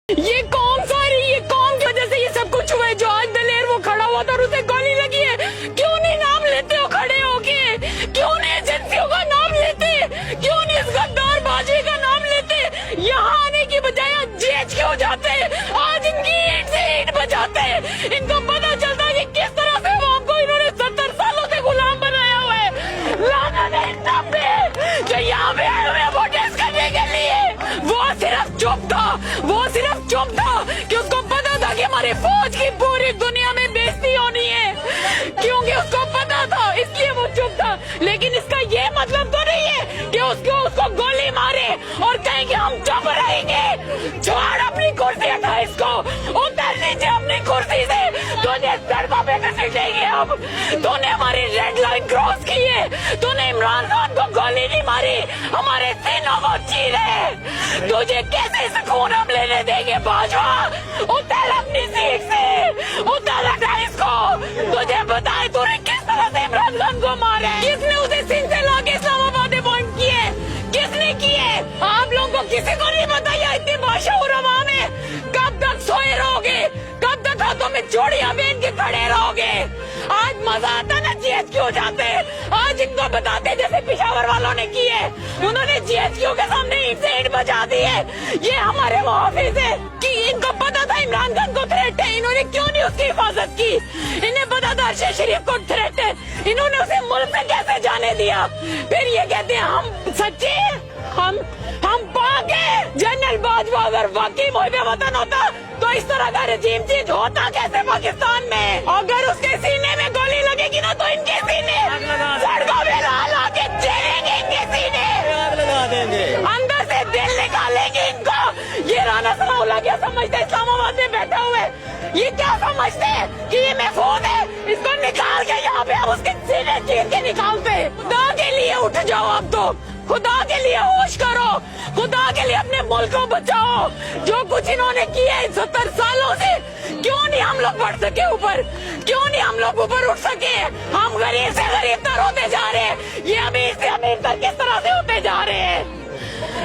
یہ قوم ساری، یہ قوم کی وجہ سے یہ سب کچھ ہوا ہے. جو آج دلیر وہ کھڑا ہوا تھا اور اسے گولی لگی ہے. کیوں نہیں نام لیتے ہو کھڑے ہو کے؟ کیوں نہیں ایجنسیوں کا نام لیتے؟ کیوں نہیں اس غدار باجی کا نام لیتے؟ یہاں آنے کی بجائے جیچ کیوں جاتے؟ آج ان کی اینٹ سے اینٹ بجاتے. ان کو پتا چلتا ہے کہ کس طرح سے عوام کو انہوں نے 70 سالوں سے غلام بنایا ہوا ہے. لعنت ہے ان سب پہ جو یہاں پہ آئے ہوئے ووٹرز کرنے کے لیے. وہ صرف چپ تھا، وہ صرف چپ تھا کہ اس کو پتا تھا کہ ہمارے فوج کی پوری دنیا میں بےزتی ہونی ہے، کیونکہ اس کو پتا تھا، اس لیے وہ چپ تھا. لیکن اس کا یہ مطلب تو نہیں ہے کہ اس کو گولی مارے اور کہیں کہ ہم چپ رہیں گے. چھوڑ اپنی کرسی، ہٹا اس کو، اتر نیچے اپنی کرسی سے. تو نے سڑکوں پہ کسے لے گئے؟ اب تو نے ہماری ریڈ لائن کراس کی ہے. تو نے عمران خان کو گولی نہیں ماری، ہمارے سینوں کو چیرے. تجھے کیسے سکون ہم لینے دیں گے باجوا؟ اتر اپنی سیٹ سے، اتر ہٹا اس کو. تجھے بتائے تو نے کس طرح سے عمران خان کو مارا ہے؟ کس نے اسے سندھ سے لا کے اسلام آباد اپوائنٹ کیے؟ کس نے کیے؟ آپ لوگوں کو کسی کو نہیں بتایا؟ اتنی باشعور عوام ہے، کب تک سوئے رہو گے؟ کب تک ہاتھوں میں چوڑیاں پہن کے کھڑے رہو گے؟ آج مزہ آتا نا جی ایچ کیو جاتے. آج ان کو بتاتے جیسے پشاور والوں نے کیے، انہوں نے جی ایچ کیو کے سامنے اینٹ سے اینٹ بجا دی ہے. یہ ہمارے محافظ ہے کہ ان کو پتا تھا عمران خان کو تھریٹ ہے، انہوں نے کیوں نہیں اس کی حفاظت کی؟ انہیں پتا تھا ارشد شریف کو تھریٹ ہے، انہوں نے اسے ملک سے کیسے جانے دیا؟ پھر یہ کہتے ہیں ہم سچے ہیں، ہم پاک ہیں. جنرل باجوہ اگر واقعی محب وطن ہوتا تو اس طرح کا رجیم چینج ہوتا کیسے پاکستان میں؟ اگر اس کے سینے میں گولی لگے گی نا تو ان کے سینے سڑکوں پہ لا کے چیریں گے، ان کے سینے اندر سے دل نکالیں گے ان کو. یہ رانا ثناء اللہ کیا سمجھتے اسلام آباد میں بیٹھے ہوئے؟ یہ کیا سمجھتے کہ یہ محفوظ ہے؟ اس کو نکال کے یہاں پہ اب اس کے سینے چیر کے نکالتے. خدا کے لیے اٹھ جاؤ اب تو، خدا کے لیے ہوش کرو، خدا کے لیے اپنے ملک کو بچاؤ. جو کچھ انہوں نے کیا ہے 70 سالوں سے، کیوں نہیں ہم لوگ بڑھ سکے اوپر؟ کیوں نہیں ہم لوگ اوپر اٹھ سکے؟ ہم غریب سے غریب تر ہوتے جا رہے ہیں، یہ امیر سے امیر تر کس طرح سے ہوتے جا رہے ہیں؟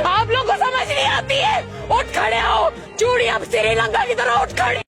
آپ لوگ کو سمجھ نہیں آتی ہے؟ اٹھ کھڑے ہو چوڑی، اب سری لنکا کی طرح اٹھ کھڑے.